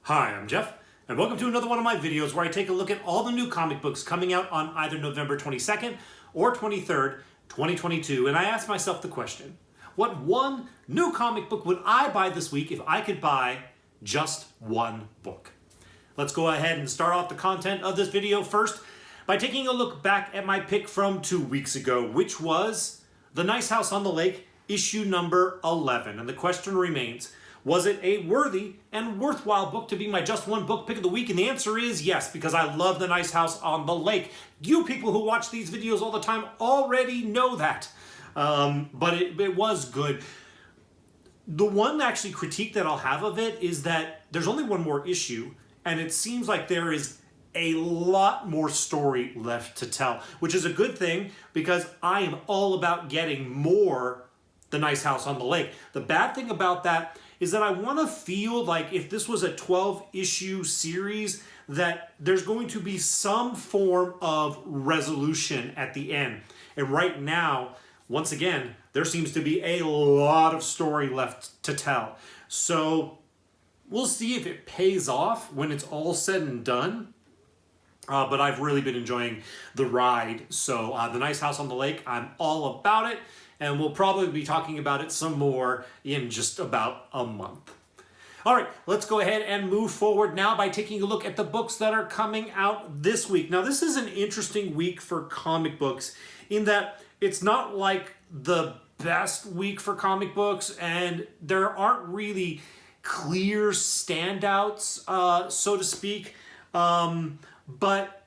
Hi, I'm Jeff, and welcome to another one of my videos where I take a look at all the new comic books coming out on either November 22nd or 23rd, 2022, and I ask myself the question, what one new comic book would I buy this week if I could buy just one book? Let's go ahead and start off the content of this video first by taking a look back at my pick from 2 weeks ago, which was The Nice House on the Lake, issue number 11, and the question remains, was it a worthy and worthwhile book to be my just one book pick of the week? And the answer is yes, because I love The Nice House on the Lake. You people who watch these videos all the time already know that. But it was good. The one actually critique that I'll have of it is that there's only one more issue, and it seems like there is a lot more story left to tell, which is a good thing because I am all about getting more The Nice House on the Lake. The bad thing about that is that I want to feel like if this was a 12-issue series, that there's going to be some form of resolution at the end. And right now, once again, there seems to be a lot of story left to tell. So we'll see if it pays off when it's all said and done. But I've really been enjoying the ride. So The Nice House on the Lake, I'm all about it. And we'll probably be talking about it some more in just about a month. All right, let's go ahead and move forward now by taking a look at the books that are coming out this week. Now, this is an interesting week for comic books in that it's not like the best week for comic books, and there aren't really clear standouts, so to speak. But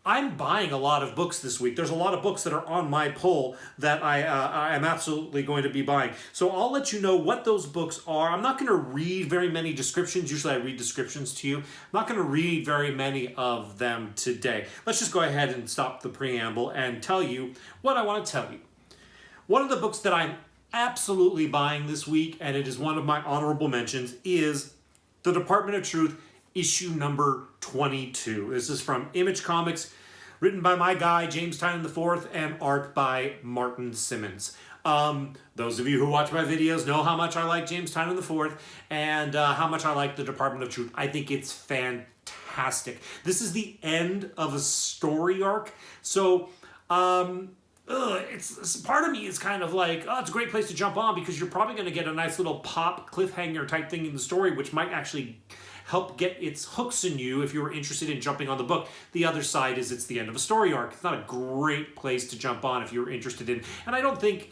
I'm buying a lot of books this week. There's a lot of books that are on my pull that I am absolutely going to be buying. So I'll let you know what those books are. I'm not going to read very many descriptions. Usually I read descriptions to you. I'm not going to read very many of them today. Let's just go ahead and stop the preamble and tell you what I want to tell you. One of the books that I'm absolutely buying this week, and it is one of my honorable mentions, is The Department of Truth, issue number 22. This is from Image Comics, written by my guy, James Tynion IV, and art by Martin Simmons. Those of you who watch my videos know how much I like James Tynion IV and how much I like The Department of Truth. I think it's fantastic. This is the end of a story arc, so it's part of me is kind of like, oh, it's a great place to jump on because you're probably going to get a nice little pop cliffhanger type thing in the story, which might actually help get its hooks in you if you were interested in jumping on the book. The other side is it's the end of a story arc. It's not a great place to jump on if you're interested in. And I don't think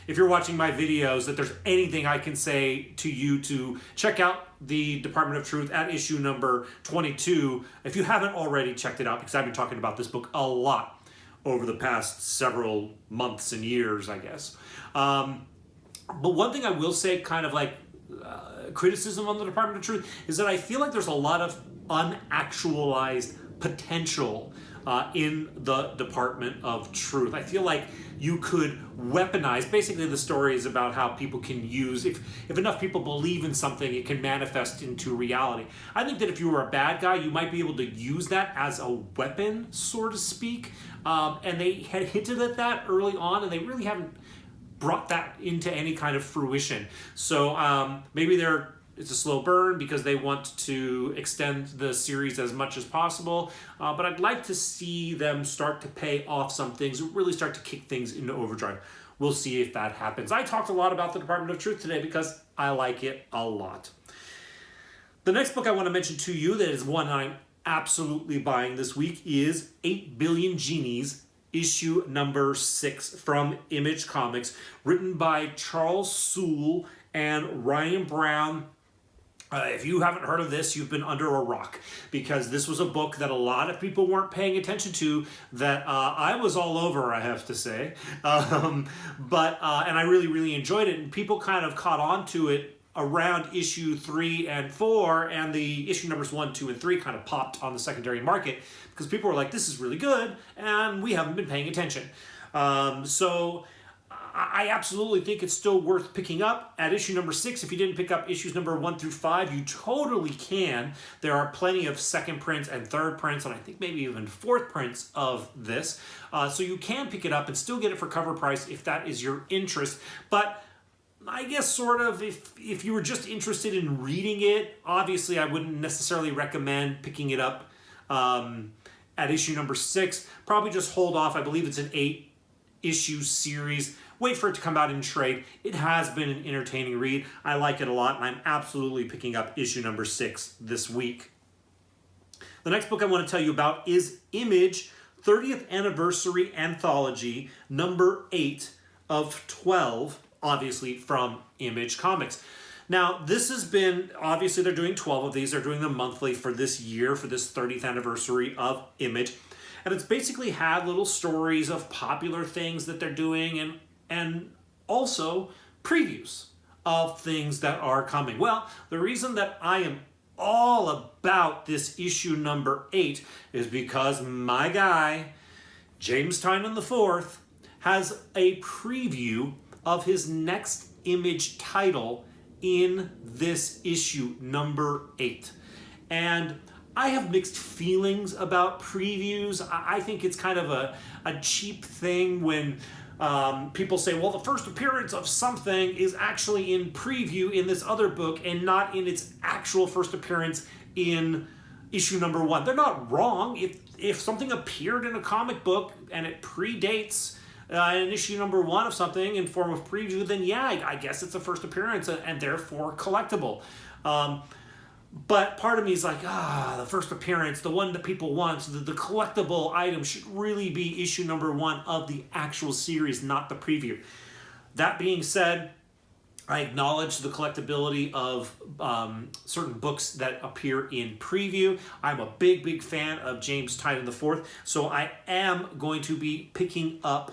if you're watching my videos that there's anything I can say to you to check out the Department of Truth at issue number 22 if you haven't already checked it out, because I've been talking about this book a lot over the past several months and years, I guess. But one thing I will say, kind of like criticism on the Department of Truth, is that I feel like there's a lot of unactualized potential in the Department of Truth. I feel like you could weaponize, basically the story is about how people can use, if enough people believe in something, it can manifest into reality. I think that if you were a bad guy, you might be able to use that as a weapon, so to speak. And they had hinted at that early on, and they really haven't brought that into any kind of fruition. So maybe it's a slow burn because they want to extend the series as much as possible. But I'd like to see them start to pay off some things, really start to kick things into overdrive. We'll see if that happens. I talked a lot about the Department of Truth today because I like it a lot. The next book I want to mention to you that is one I'm absolutely buying this week is 8 Billion Genies, issue number 6 from Image Comics, written by Charles Soule and Ryan Brown. If you haven't heard of this, you've been under a rock, because this was a book that a lot of people weren't paying attention to, that I was all over, I have to say. And I really, really enjoyed it, and people kind of caught on to it around issue 3 and 4, and the issue numbers 1, 2, and 3 kind of popped on the secondary market because people were like, this is really good, and we haven't been paying attention. So I absolutely think it's still worth picking up at issue number 6. If you didn't pick up issues number 1 through 5, you totally can. There are plenty of second prints and third prints, and I think maybe even fourth prints of this. So you can pick it up and still get it for cover price if that is your interest. But I guess sort of if you were just interested in reading it, obviously I wouldn't necessarily recommend picking it up at issue number 6. Probably just hold off. I believe it's an 8-issue series. Wait for it to come out in trade. It has been an entertaining read. I like it a lot, and I'm absolutely picking up issue number 6 this week. The next book I want to tell you about is Image 30th Anniversary Anthology number 8 of 12, obviously from Image Comics. Now, this has been, obviously they're doing 12 of these. They're doing them monthly for this year, for this 30th anniversary of Image. And it's basically had little stories of popular things that they're doing and also previews of things that are coming. Well, the reason that I am all about this issue number 8 is because my guy, James Tynion IV, has a preview of his next Image title in this issue number 8. And I have mixed feelings about previews. I think it's kind of a cheap thing when people say, well, the first appearance of something is actually in preview in this other book and not in its actual first appearance in issue number 1. They're not wrong. If something appeared in a comic book and it predates in issue number 1 of something in form of preview, then yeah, I guess it's a first appearance and therefore collectible. But part of me is like, the first appearance, the one that people want, so the collectible item should really be issue number 1 of the actual series, not the preview. That being said, I acknowledge the collectability of certain books that appear in preview. I'm a big fan of James Tynion IV, so I am going to be picking up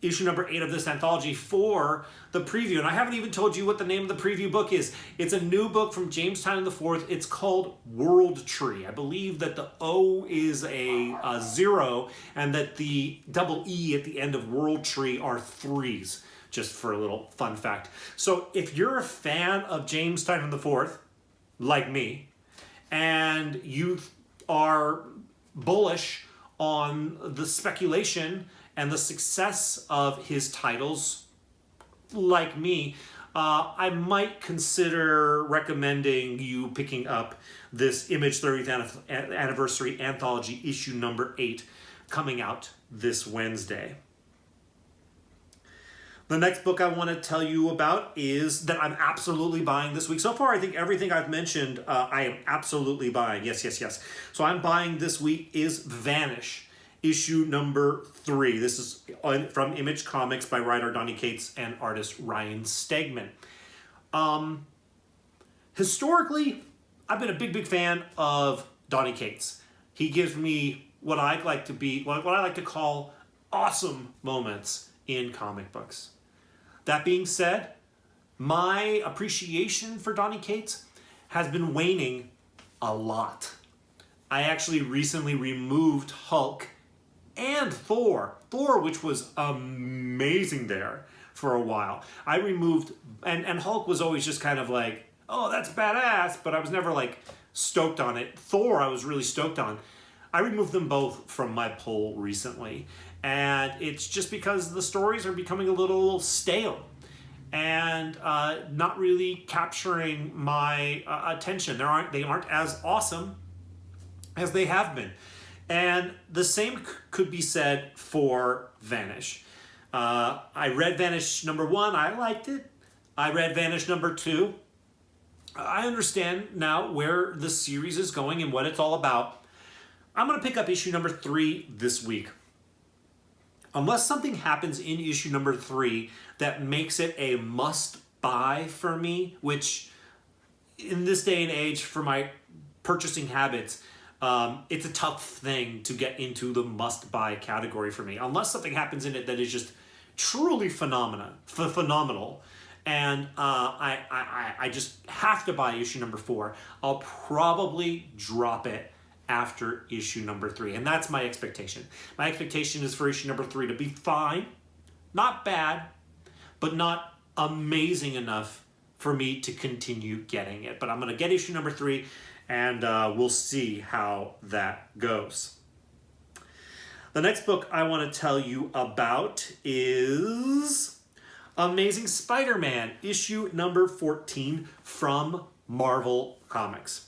issue number 8 of this anthology for the preview. And I haven't even told you what the name of the preview book is. It's a new book from James Tynion IV. It's called World Tree. I believe that the O is a 0 and that the double E at the end of World Tree are 3s, just for a little fun fact. So if you're a fan of James Tynion IV, like me, and you are bullish on the speculation and the success of his titles, like me, I might consider recommending you picking up this Image 30th Anniversary Anthology issue number 8 coming out this Wednesday. The next book I want to tell you about is that I'm absolutely buying this week. So far, I think everything I've mentioned, I am absolutely buying. Yes. So I'm buying this week is Vanish, issue number 3. This is from Image Comics by writer Donny Cates and artist Ryan Stegman. Historically, I've been a big fan of Donny Cates. He gives me what I like to call awesome moments in comic books. That being said, my appreciation for Donny Cates has been waning a lot. I actually recently removed Hulk and Thor, which was amazing there for a while. I removed, and Hulk was always just kind of like, oh, that's badass, but I was never like stoked on it. Thor, I was really stoked on. I removed them both from my pull recently, and it's just because the stories are becoming a little stale and not really capturing my attention. They aren't as awesome as they have been. And the same could be said for Vanish. I read Vanish number 1. I liked it. I read Vanish number 2. I understand now where the series is going and what it's all about. I'm going to pick up issue number 3 this week. Unless something happens in issue number 3 that makes it a must-buy for me, which in this day and age, for my purchasing habits, it's a tough thing to get into the must-buy category for me. Unless something happens in it that is just truly phenomenal. And I just have to buy issue number 4. I'll probably drop it after issue number 3. And that's my expectation. My expectation is for issue number 3 to be fine, not bad, but not amazing enough for me to continue getting it. But I'm going to get issue number 3, and we'll see how that goes. The next book I want to tell you about is Amazing Spider-Man, issue number 14 from Marvel Comics.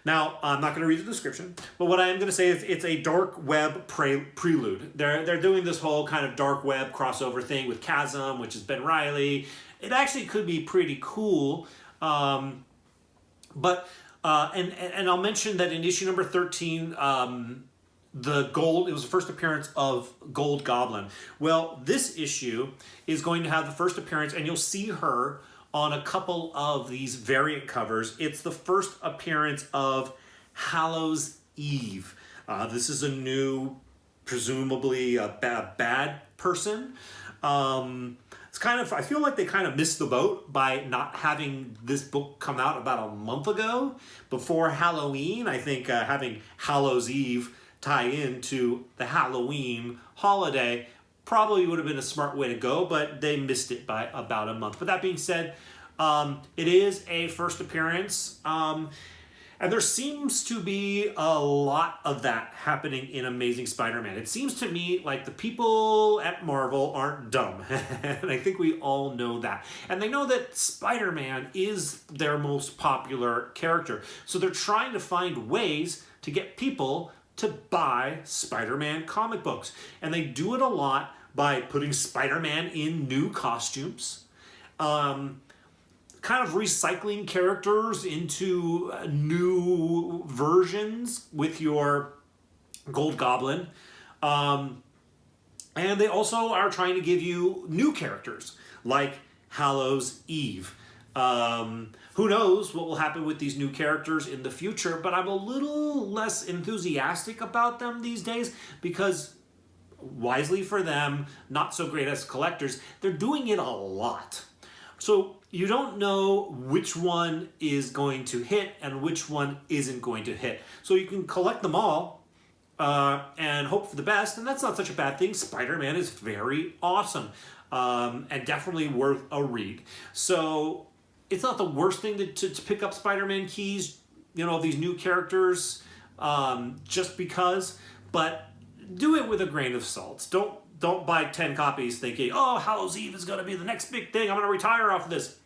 Now, I'm not going to read the description, but what I am going to say is it's a dark web prelude. They're doing this whole kind of dark web crossover thing with Chasm, which is Ben Reilly. It actually could be pretty cool, and I'll mention that in issue number 13, it was the first appearance of Gold Goblin. Well, this issue is going to have the first appearance, and you'll see her on a couple of these variant covers. It's the first appearance of Hallows' Eve. This is a new, presumably a bad person. I feel like they kind of missed the boat by not having this book come out about a month ago before Halloween. I think having Hallows' Eve tie into the Halloween holiday probably would have been a smart way to go, but they missed it by about a month. But that being said, it is a first appearance, and there seems to be a lot of that happening in Amazing Spider-Man. It seems to me like the people at Marvel aren't dumb, and I think we all know that. And they know that Spider-Man is their most popular character, so they're trying to find ways to get people to buy Spider-Man comic books. And they do it a lot by putting Spider-Man in new costumes, kind of recycling characters into new versions with your Gold Goblin. And they also are trying to give you new characters like Hallows' Eve. Who knows what will happen with these new characters in the future, but I'm a little less enthusiastic about them these days because, wisely for them, not so great as collectors, they're doing it a lot. So you don't know which one is going to hit and which one isn't going to hit. So you can collect them all and hope for the best, and that's not such a bad thing. Spider-Man is very awesome and definitely worth a read. So it's not the worst thing to pick up Spider-Man keys, these new characters, just because, but do it with a grain of salt. Don't buy 10 copies thinking, oh, Hallows' Eve is going to be the next big thing. I'm going to retire off of this.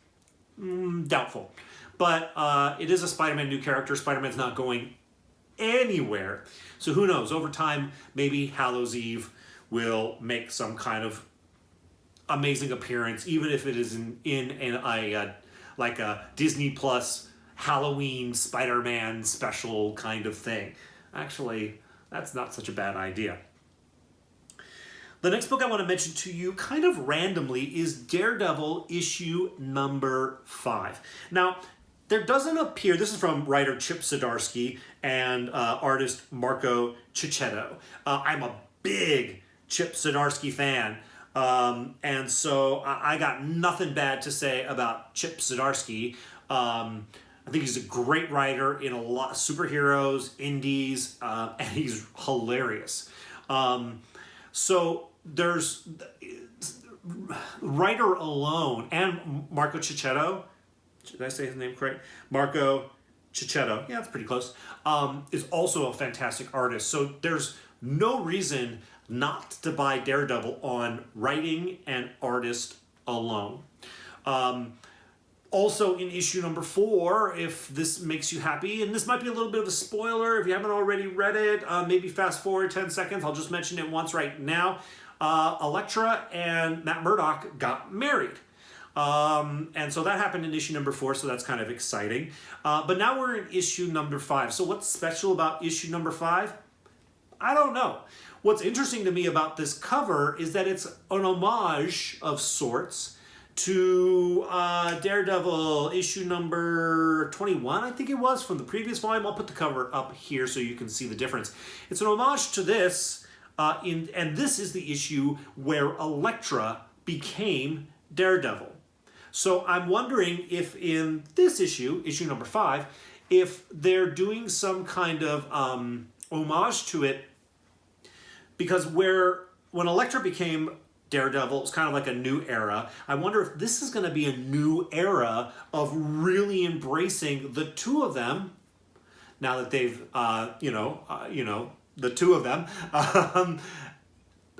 Doubtful. But it is a Spider-Man new character. Spider-Man's not going anywhere. So who knows? Over time, maybe Hallows' Eve will make some kind of amazing appearance, even if it is in a Disney Plus Halloween Spider-Man special kind of thing. Actually, that's not such a bad idea. The next book I want to mention to you kind of randomly is Daredevil issue number 5. Now, there doesn't appear, this is from writer Chip Zdarsky and artist Marco Checchetto. I'm a big Chip Zdarsky fan. And so I got nothing bad to say about Chip Zdarsky. I think he's a great writer in a lot of superheroes, indies, and he's hilarious. So there's writer alone and Marco Checchetto. Did I say his name correct? Marco Checchetto. Yeah, that's pretty close. Is also a fantastic artist. So there's no reason not to buy Daredevil on writing and artist alone. Also in issue number 4, if this makes you happy, and this might be a little bit of a spoiler if you haven't already read it, maybe fast forward 10 seconds, I'll just mention it once right now. Elektra and Matt Murdock got married. And so that happened in issue number 4, so that's kind of exciting. But now we're in issue number 5. So what's special about issue number 5? I don't know. What's interesting to me about this cover is that it's an homage of sorts to Daredevil issue number 21, I think it was, from the previous volume. I'll put the cover up here so you can see the difference. It's an homage to this, and this is the issue where Elektra became Daredevil. So I'm wondering if in this issue, issue number 5, if they're doing some kind of homage to it, because when Elektra became Daredevil, it's kind of like a new era. I wonder if this is going to be a new era of really embracing the two of them. Now that they've, the two of them,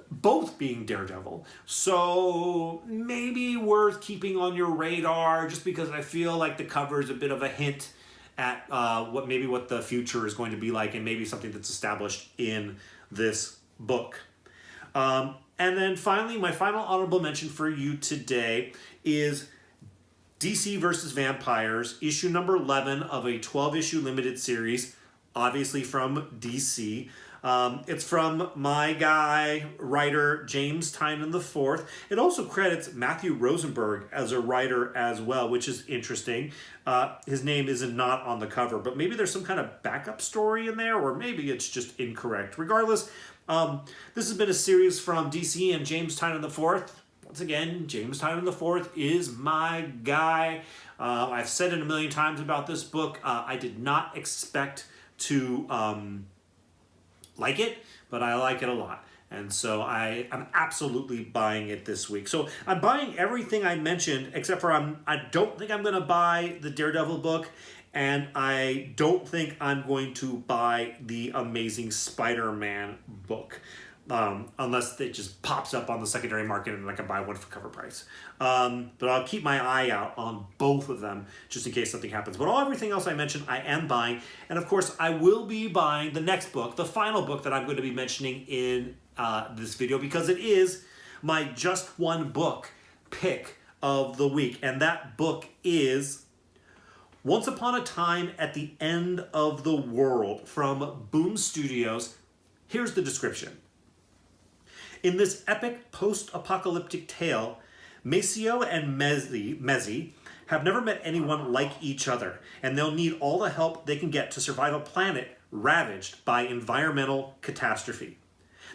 both being Daredevil. So maybe worth keeping on your radar, just because I feel like the cover is a bit of a hint at what the future is going to be like, and maybe something that's established in this book. And then finally, my final honorable mention for you today is DC vs. Vampires, issue number 11 of a 12-issue limited series, obviously from DC. It's from my guy, writer James Tynion IV. It also credits Matthew Rosenberg as a writer as well, which is interesting. His name is not on the cover, but maybe there's some kind of backup story in there, or maybe it's just incorrect. Regardless, this has been a series from DC and James Tynion IV. Once again, James Tynion IV is my guy. I've said it a million times about this book. I did not expect to like it, but I like it a lot. And so I'm absolutely buying it this week. So I'm buying everything I mentioned, except for I don't think I'm going to buy the Daredevil book, and I don't think I'm going to buy the Amazing Spider-Man book. Unless it just pops up on the secondary market and I can buy one for cover price. But I'll keep my eye out on both of them just in case something happens. But everything else I mentioned, I am buying. And of course, I will be buying the next book, the final book that I'm going to be mentioning in this video, because it is my just one book pick of the week. And that book is Once Upon a Time at the End of the World from Boom Studios. Here's the description. In this epic post-apocalyptic tale, Maceo and Mezzi have never met anyone like each other, and they'll need all the help they can get to survive a planet ravaged by environmental catastrophe.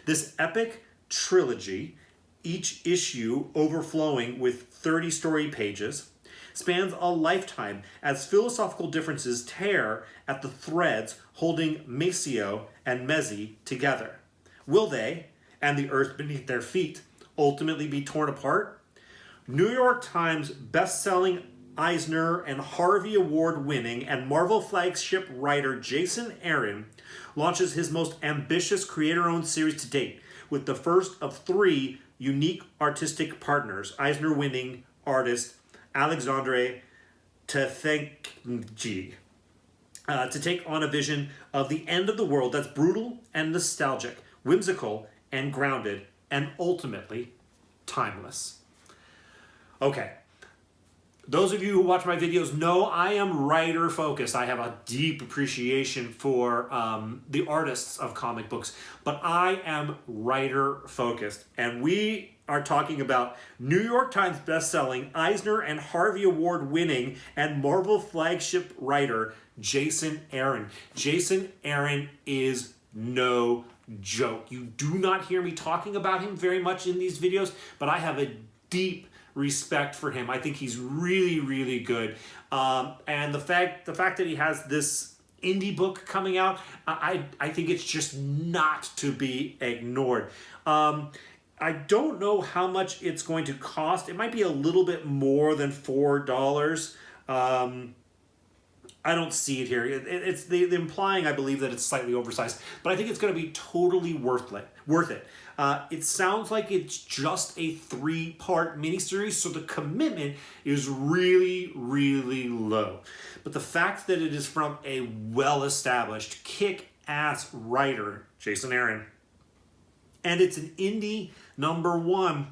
This epic trilogy, each issue overflowing with 30 story pages, spans a lifetime as philosophical differences tear at the threads holding Maceo and Mezzi together. Will they, and the earth beneath their feet, ultimately be torn apart? New York Times best-selling Eisner and Harvey Award-winning and Marvel flagship writer Jason Aaron launches his most ambitious creator-owned series to date, with the first of 3 unique artistic partners, Eisner-winning artist Alexandre Tefenkgi, to take on a vision of the end of the world that's brutal and nostalgic, whimsical and grounded, and ultimately timeless. Okay, those of you who watch my videos know I am writer focused. I have a deep appreciation for the artists of comic books, but I am writer focused. And we are talking about New York Times bestselling, Eisner and Harvey Award winning, and Marvel flagship writer Jason Aaron. Jason Aaron is no joke. You do not hear me talking about him very much in these videos, but I have a deep respect for him. I think he's really, really good. And the fact that he has this indie book coming out, I think it's just not to be ignored. I don't know how much it's going to cost. It might be a little bit more than $4. I don't see it here. It's the implying, I believe, that it's slightly oversized, but I think it's going to be totally worth it. It sounds like it's just a 3-part miniseries, so the commitment is really, really low. But the fact that it is from a well-established, kick-ass writer, Jason Aaron, and it's an indie #1,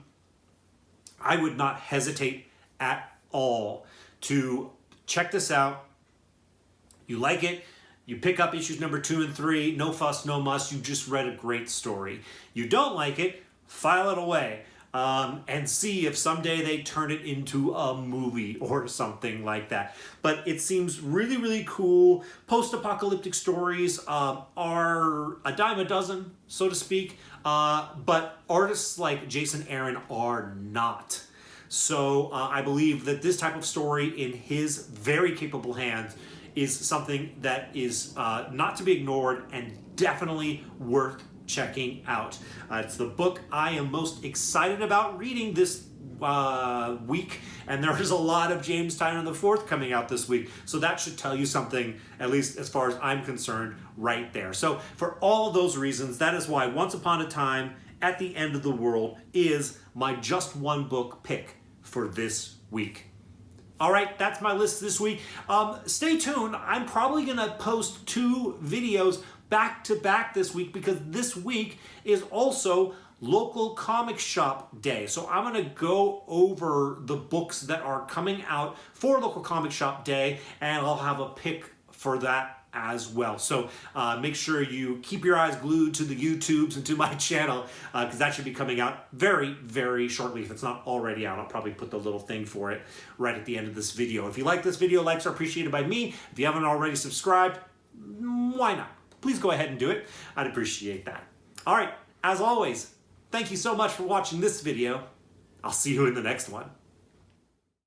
I would not hesitate at all to check this out. You like it, you pick up issues number 2 and 3, no fuss, no muss, you just read a great story. You don't like it, file it away, and see if someday they turn it into a movie or something like that. But it seems really, really cool. Post-apocalyptic stories are a dime a dozen, so to speak, but artists like Jason Aaron are not. So I believe that this type of story in his very capable hands is something that is not to be ignored and definitely worth checking out. It's the book I am most excited about reading this week, and there is a lot of James Tynion IV coming out this week, so that should tell you something, at least as far as I'm concerned, right there. So for all of those reasons, that is why Once Upon a Time at the End of the World is my just one book pick for this week. All right, that's my list this week. Stay tuned. I'm probably going to post 2 videos back to back this week because this week is also local comic shop day. So I'm going to go over the books that are coming out for local comic shop day, and I'll have a pick for that as well. So make sure you keep your eyes glued to the YouTubes and to my channel because that should be coming out very, very shortly. If it's not already out, I'll probably put the little thing for it right at the end of this video. If you like this video, likes are appreciated by me. If you haven't already subscribed, why not? Please go ahead and do it. I'd appreciate that. All right, as always, thank you so much for watching this video. I'll see you in the next one.